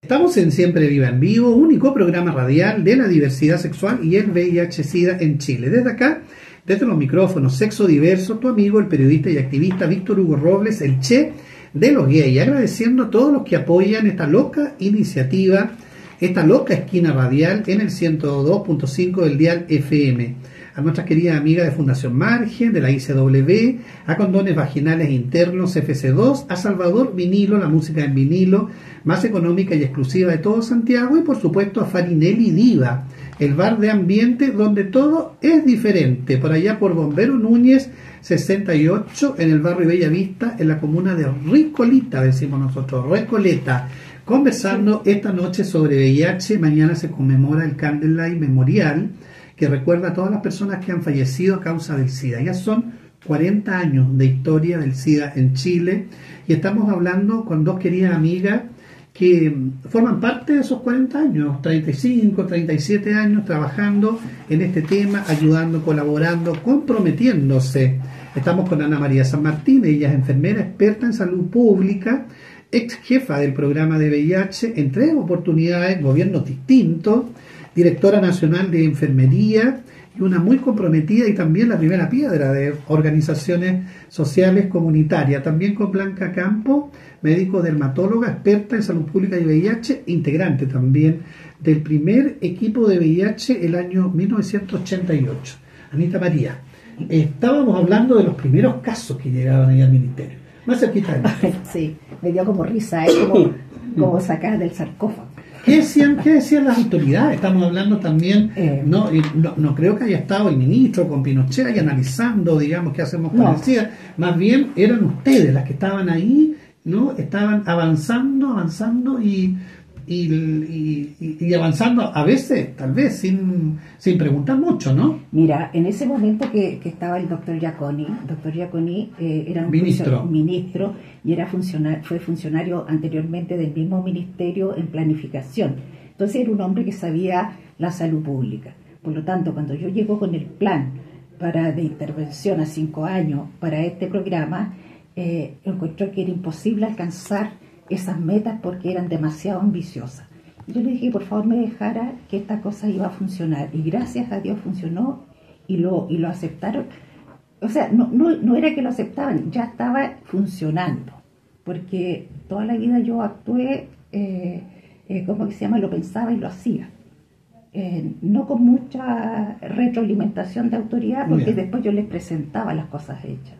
Estamos en Siempre Viva en Vivo, único programa radial de la diversidad sexual y el VIH-Sida en Chile. Desde acá, desde los micrófonos Sexo Diverso, tu amigo, el periodista y activista Víctor Hugo Robles, el Che de los gays, agradeciendo a todos los que apoyan esta loca iniciativa, esta loca esquina radial en el 102.5 del dial FM. A nuestras queridas amigas de Fundación Margen, de la ICW, a Condones Vaginales Internos FC2, a Salvador Vinilo, la música en vinilo más económica y exclusiva de todo Santiago, y por supuesto a Farinelli Diva, el bar de ambiente donde todo es diferente, por allá por Bombero Núñez 68, en el barrio Bella Vista, en la comuna de Recoleta, decimos nosotros, Recoleta, conversando esta noche sobre VIH. Mañana se conmemora el Candlelight Memorial, que recuerda a todas las personas que han fallecido a causa del SIDA. Ya son 40 años de historia del SIDA en Chile, y estamos hablando con dos queridas amigas que forman parte de esos 40 años, 35, 37 años trabajando en este tema, ayudando, colaborando, comprometiéndose. Estamos con Ana María San Martín, ella es enfermera experta en salud pública, ex jefa del programa de VIH en 3 oportunidades, gobiernos distintos, directora nacional de enfermería y una muy comprometida y también la primera piedra de organizaciones sociales comunitarias. También con Blanca Campo, médico dermatóloga, experta en salud pública y VIH, integrante también del primer equipo de VIH el año 1988. Anita María, estábamos hablando de los primeros casos que llegaban ahí al ministerio. Más cerquita de mí. Sí, me dio como risa, como sacar del sarcófago. ¿Qué decían las autoridades? Estamos hablando también, no creo que haya estado el ministro con Pinochet ahí analizando, digamos, qué hacemos con el SIDA. Más bien eran ustedes las que estaban ahí, ¿no? Estaban avanzando y avanzando a veces, tal vez, sin preguntar mucho, ¿no? Mira, en ese momento que estaba el doctor Giaconi era un ministro y fue funcionario anteriormente del mismo ministerio en planificación. Entonces era un hombre que sabía la salud pública. Por lo tanto, cuando yo llego con el plan de intervención a 5 años para este programa, encontré que era imposible alcanzar esas metas porque eran demasiado ambiciosas. Yo le dije, por favor, me dejara que esta cosa iba a funcionar, y gracias a Dios funcionó y lo aceptaron. O sea, no era que lo aceptaban, ya estaba funcionando, porque toda la vida yo actué, lo pensaba y lo hacía. No con mucha retroalimentación de autoridad, porque después yo les presentaba las cosas hechas.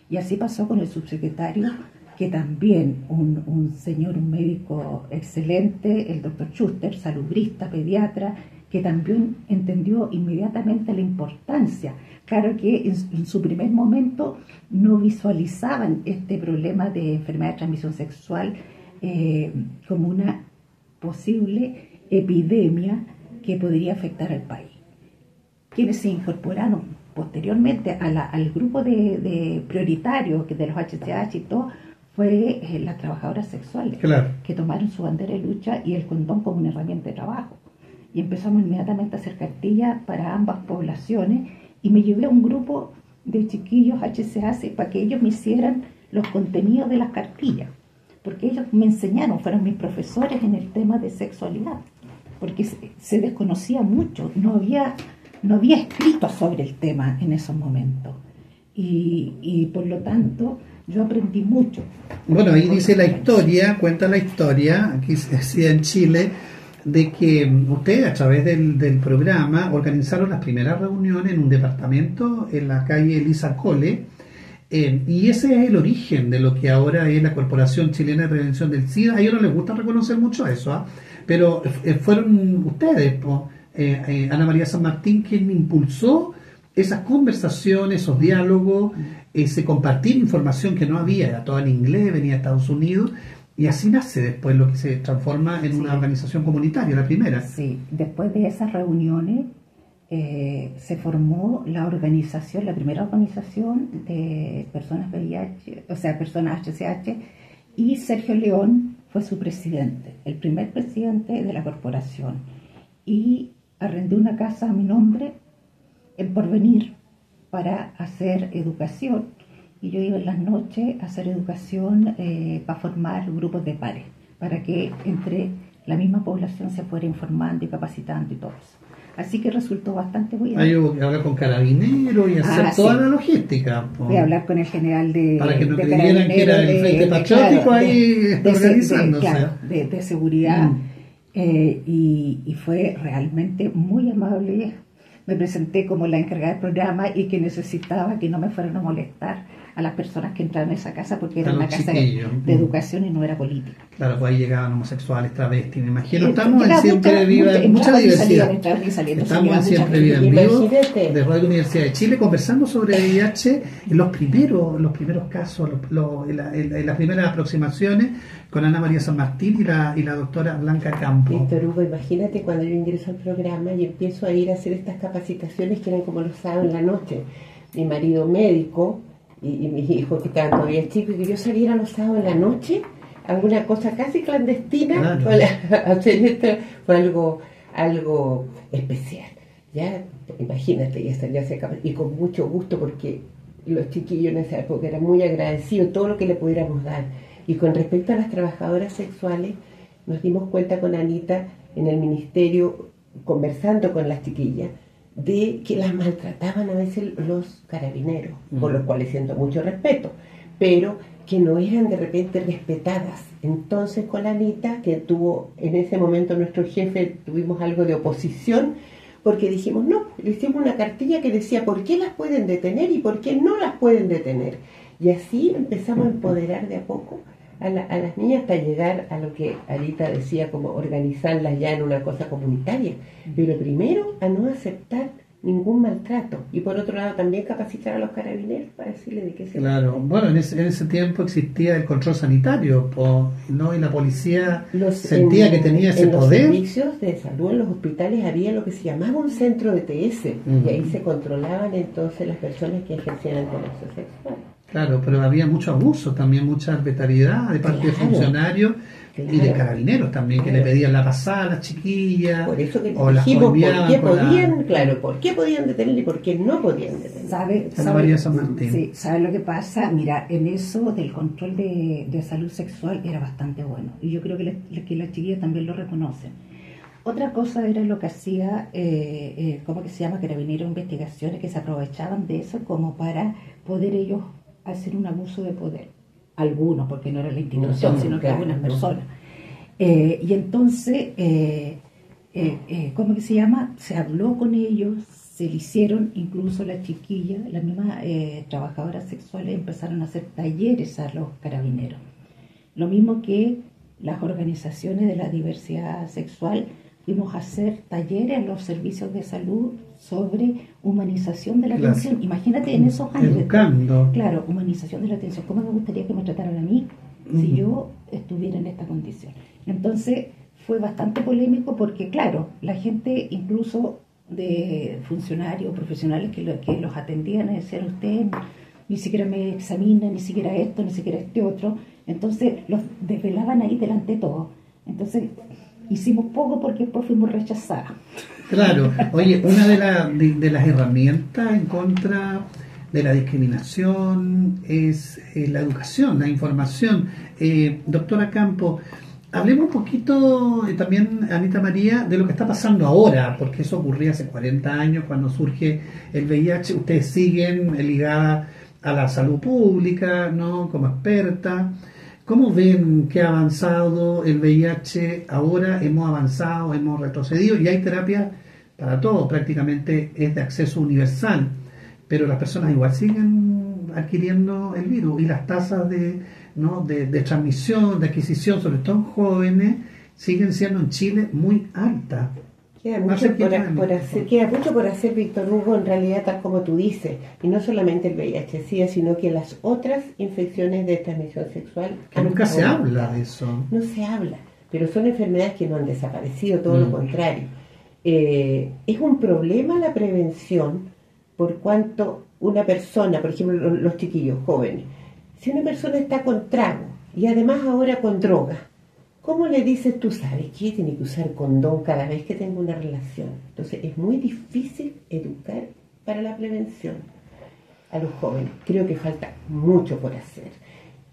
Y así pasó con el subsecretario, que también un médico excelente, el doctor Schuster, salubrista, pediatra, que también entendió inmediatamente la importancia. Claro que en su primer momento no visualizaban este problema de enfermedad de transmisión sexual como una posible epidemia que podría afectar al país. Quienes se incorporaron posteriormente al grupo de prioritarios de los HCH y todo, fue las trabajadoras sexuales, que tomaron su bandera de lucha y el condón como una herramienta de trabajo. Y empezamos inmediatamente a hacer cartillas para ambas poblaciones, y me llevé a un grupo de chiquillos HCH para que ellos me hicieran los contenidos de las cartillas, porque ellos me enseñaron, fueron mis profesores en el tema de sexualidad, porque se desconocía mucho, no había escrito sobre el tema en esos momentos, y por lo tanto yo aprendí mucho. Bueno, ahí dice la historia, cuenta la historia, aquí se decía en Chile, de que ustedes a través del programa organizaron las primeras reuniones en un departamento en la calle Elisa Cole, y ese es el origen de lo que ahora es la Corporación Chilena de Prevención del SIDA. A ellos no les gusta reconocer mucho eso, pero fueron ustedes, Ana María San Martín, quien impulsó esas conversaciones, esos diálogos, ese compartir información que no había, era todo en inglés, venía de Estados Unidos, y así nace después lo que se transforma en una organización comunitaria, la primera. Sí, después de esas reuniones se formó la primera organización de personas VIH, o sea, personas HCH, y Sergio León fue su presidente, el primer presidente de la corporación, y arrendé una casa a mi nombre, El Porvenir, para hacer educación, y yo iba en las noches a hacer educación para formar grupos de pares, para que entre la misma población se fuera informando y capacitando y todo eso. Así que resultó bastante bueno. Hay que hablar con Carabineros y hacer toda la logística. Voy a hablar con el general de para que no creyeran que era el Frente Patriótico organizándose. De seguridad. Y fue realmente muy amable. Me presenté como la encargada del programa y que necesitaba que no me fueran a molestar a las personas que entraban a esa casa porque era una casa de educación y no era política. Claro, pues ahí llegaban homosexuales, travestis, me imagino. Estamos en Siempre Viva, mucha diversidad. Estamos en Siempre Viva en Vivo de Radio Universidad de Chile conversando sobre VIH en los primeros casos, en las primeras aproximaciones con Ana María San Martín y la doctora Blanca Campo. Víctor Hugo, imagínate cuando yo ingreso al programa y empiezo a ir a hacer estas capacitaciones que eran como los sábados en la noche. Mi marido médico y mis hijos que estaban todavía chicos, y que yo saliera los sábados en la noche, alguna cosa casi clandestina, hacer esto fue algo especial. Ya, imagínate, ya se acaba, y con mucho gusto porque los chiquillos en esa época eran muy agradecidos todo lo que le pudiéramos dar. Y con respecto a las trabajadoras sexuales, nos dimos cuenta con Anita en el ministerio, conversando con las chiquillas, de que las maltrataban a veces los carabineros, por los cuales siento mucho respeto, pero que no eran de repente respetadas. Entonces con Anita, que tuvo en ese momento nuestro jefe, tuvimos algo de oposición, porque dijimos, no, le hicimos una cartilla que decía por qué las pueden detener y por qué no las pueden detener. Y así empezamos a empoderar de a poco a las niñas hasta llegar a lo que Anita decía, como organizarlas ya en una cosa comunitaria. Pero primero a no aceptar ningún maltrato, y por otro lado también capacitar a los carabineros para decirle de qué se trata. Claro, bueno, en ese tiempo existía el control sanitario, ¿no? Y la policía sentía que tenía ese poder. En los servicios de salud, en los hospitales, había lo que se llamaba un centro de TS, y ahí se controlaban entonces las personas que ejercían el comercio sexual. Claro, pero había mucho abuso, también mucha arbitrariedad de parte de funcionarios y de carabineros también, que le pedían la pasada a las chiquillas. Por eso que dijimos por qué podían, por qué podían detener y por qué no podían detener. ¿Sabe lo que pasa? Mira, en eso del control de salud sexual era bastante bueno. Y yo creo que las chiquillas también lo reconocen. Otra cosa era lo que hacía, ¿cómo que se llama? Carabineros, investigaciones que se aprovechaban de eso como para poder ellos hacer un abuso de poder. Algunos, porque no era la institución, sino que algunas personas. Y entonces, ¿cómo que se llama? Se habló con ellos, se le hicieron, incluso las chiquillas, las mismas trabajadoras sexuales empezaron a hacer talleres a los carabineros. Lo mismo que las organizaciones de la diversidad sexual, fuimos a hacer talleres en los servicios de salud sobre humanización de la atención. Imagínate en esos años. Educando. Claro, humanización de la atención. ¿Cómo me gustaría que me trataran a mí si yo estuviera en esta condición? Entonces fue bastante polémico porque, claro, la gente, incluso de funcionarios profesionales que los atendían, decían, usted ni siquiera me examina, ni siquiera esto, ni siquiera este otro. Entonces los desvelaban ahí delante de todo. Entonces hicimos poco porque después fuimos rechazadas. Claro, oye, una de las herramientas en contra de la discriminación es la educación, la información. Doctora Campo, hablemos un poquito también, Anita María, de lo que está pasando ahora, porque eso ocurría hace 40 años cuando surge el VIH. Ustedes siguen ligadas a la salud pública, ¿no? Como experta. ¿Cómo ven que ha avanzado el VIH ahora? Hemos avanzado, hemos retrocedido y hay terapias para todo, prácticamente es de acceso universal, pero las personas igual siguen adquiriendo el virus y las tasas de transmisión, de adquisición, sobre todo en jóvenes, siguen siendo en Chile muy altas. Queda mucho por hacer, Víctor Hugo, en realidad, tal como tú dices, y no solamente el VIH-Sida, sino que las otras infecciones de transmisión sexual. Que nunca se habla de eso. No se habla, pero son enfermedades que no han desaparecido, todo lo contrario. Es un problema la prevención, por cuanto una persona, por ejemplo, los chiquillos jóvenes, si una persona está con trago y además ahora con droga, ¿cómo le dices tú, sabes qué? Tiene que usar condón cada vez que tenga una relación? Entonces es muy difícil educar para la prevención a los jóvenes. Creo que falta mucho por hacer.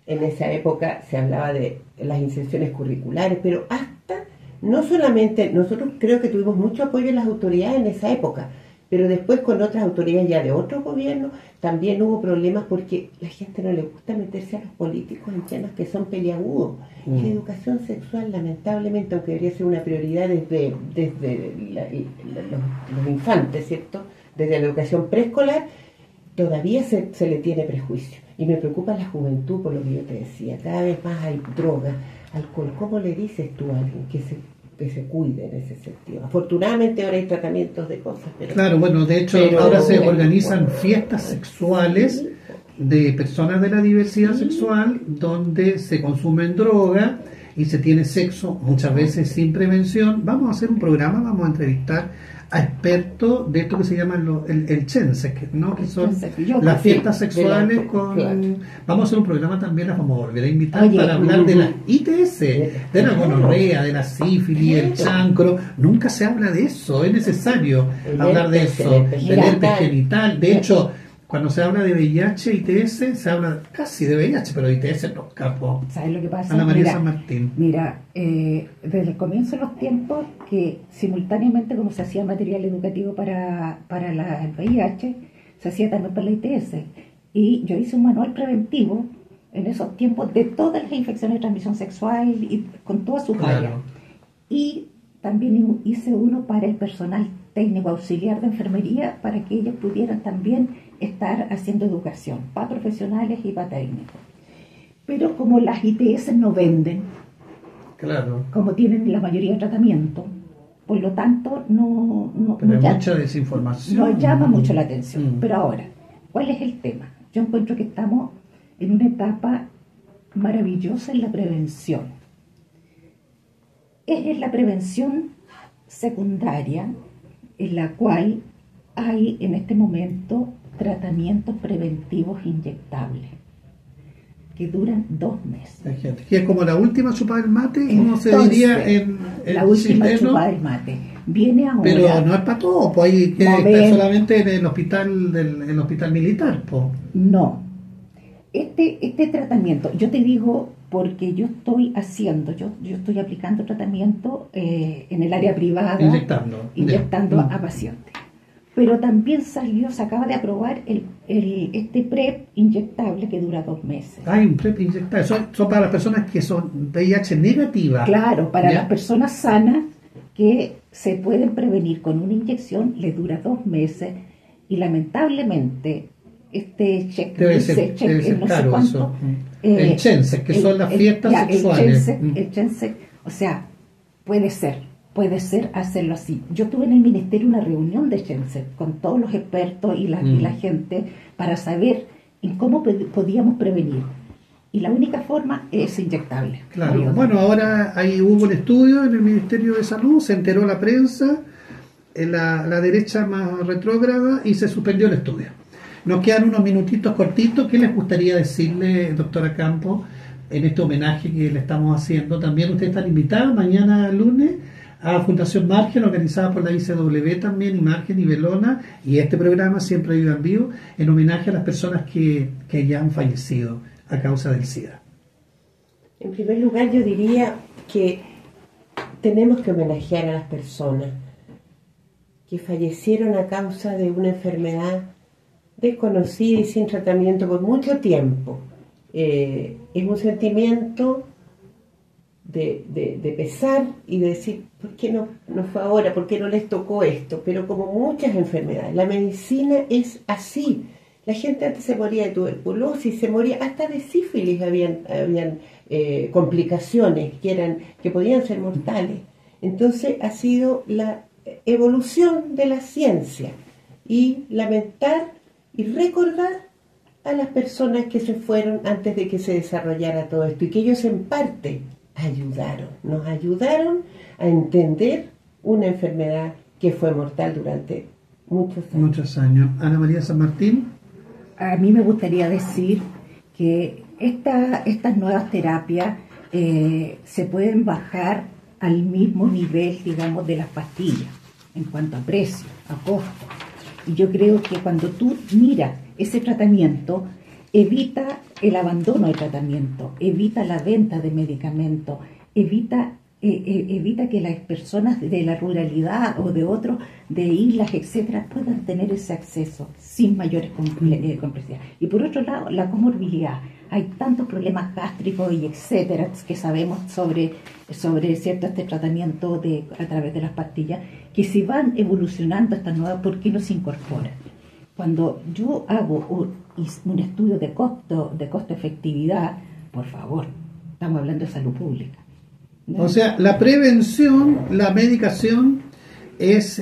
En esa época se hablaba de las inserciones curriculares, pero hasta no solamente, nosotros creo que tuvimos mucho apoyo en las autoridades en esa época, pero después con otras autoridades ya de otros gobiernos también hubo problemas porque la gente no le gusta meterse a los políticos en temas que son peliagudos. Y la educación sexual, lamentablemente, aunque debería ser una prioridad desde los infantes, ¿cierto? Desde la educación preescolar, todavía se le tiene prejuicio. Y me preocupa la juventud, por lo que yo te decía. Cada vez más hay droga, alcohol. ¿Cómo le dices tú a alguien que se cuide en ese sentido? Afortunadamente ahora hay tratamientos de cosas. Claro, bueno, de hecho ahora se organizan fiestas sexuales de personas de la diversidad sexual donde se consumen droga y se tiene sexo muchas veces sin prevención. Vamos a hacer un programa, vamos a entrevistar a expertos de esto que se llama el Chensec, ¿no? Que son las fiestas sexuales Vamos a hacer un programa también, las vamos a volver a invitar para hablar de las ITS, de la gonorrea, de la sífilis, el chancro. Nunca se habla de eso, es necesario hablar de eso, del herpes genital. De hecho, cuando se habla de VIH, ITS, se habla casi de VIH, pero ITS no, capo. ¿Sabes lo que pasa? Ana María San Martín. Mira, desde el comienzo de los tiempos, que simultáneamente como se hacía material educativo para el VIH, se hacía también para la ITS. Y yo hice un manual preventivo en esos tiempos de todas las infecciones de transmisión sexual y con todas sus áreas. Y también hice uno para el personal técnico auxiliar de enfermería para que ellos pudieran también estar haciendo educación, para profesionales y para técnicos. Pero como las ITS no venden, como tienen la mayoría de tratamiento, por lo tanto no hay mucha desinformación. No llama mucho la atención. Pero ahora, ¿cuál es el tema? Yo encuentro que estamos en una etapa maravillosa en la prevención. Es la prevención secundaria en la cual hay en este momento tratamientos preventivos inyectables que duran 2 meses. Que es como la última chupada del mate, como se diría en la última chupada del mate. Viene ahora. Pero no es para todo, pues hay que estar solamente en el hospital militar, pues. No. Este tratamiento, yo te digo porque yo estoy aplicando tratamiento en el área privada, inyectando a pacientes. Pero también se acaba de aprobar este PrEP inyectable que dura 2 meses. Hay un PrEP inyectable, son para las personas que son VIH negativas. Claro, para las personas sanas que se pueden prevenir con una inyección, les dura 2 meses y lamentablemente este check, debe ser no caro, sé cuánto, eso. El Chensec, que son las fiestas sexuales. El Chensec, o sea, puede ser hacerlo así. Yo tuve en el ministerio una reunión de Chensec con todos los expertos y la gente para saber en cómo podíamos prevenir. Y la única forma es inyectable. Claro. Bueno, ahora hubo un estudio en el Ministerio de Salud, se enteró la prensa, la derecha más retrógrada, y se suspendió el estudio. Nos quedan unos minutitos cortitos. ¿Qué les gustaría decirle, doctora Campos, en este homenaje que le estamos haciendo? También ustedes están invitados mañana lunes a Fundación Margen, organizada por la ICW también, y Margen y Belona, y este programa Siempre Viva en Vivo, en homenaje a las personas que ya han fallecido a causa del SIDA. En primer lugar, yo diría que tenemos que homenajear a las personas que fallecieron a causa de una enfermedad desconocida y sin tratamiento por mucho tiempo. Es un sentimiento de pesar y de decir, ¿por qué no fue ahora? ¿Por qué no les tocó esto? Pero como muchas enfermedades, la medicina es así. La gente antes se moría de tuberculosis, se moría hasta de sífilis, habían complicaciones que podían ser mortales. Entonces ha sido la evolución de la ciencia, y lamentar y recordar a las personas que se fueron antes de que se desarrollara todo esto, y que ellos en parte nos ayudaron a entender una enfermedad que fue mortal durante muchos años. Ana María San Martín. A mí me gustaría decir que estas nuevas terapias se pueden bajar al mismo nivel, digamos, de las pastillas, en cuanto a precio, a costo. Y yo creo que cuando tú miras ese tratamiento, evita el abandono del tratamiento, evita la venta de medicamentos, evita evita que las personas de la ruralidad o de otros, de islas, etcétera, puedan tener ese acceso sin mayores complejidades. Y por otro lado, la comorbilidad. Hay tantos problemas gástricos y etcétera que sabemos sobre cierto este tratamiento a través de las pastillas, que si van evolucionando estas nuevas, ¿por qué no se incorporan? Cuando yo hago un estudio de costo-efectividad, por favor, estamos hablando de salud pública. O sea, la prevención, la medicación es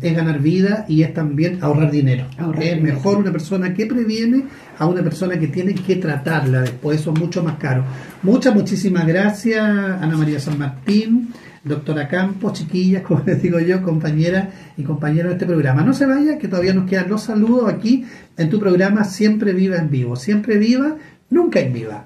ganar vida y es también ahorrar dinero. Es mejor una persona que previene a una persona que tiene que tratarla después, eso es mucho más caro. Muchísimas gracias, Ana María San Martín, doctora Campos, chiquillas, como les digo yo, compañera y compañeros de este programa. No se vaya, que todavía nos quedan los saludos aquí en tu programa Siempre Viva en Vivo. Siempre viva, nunca en viva.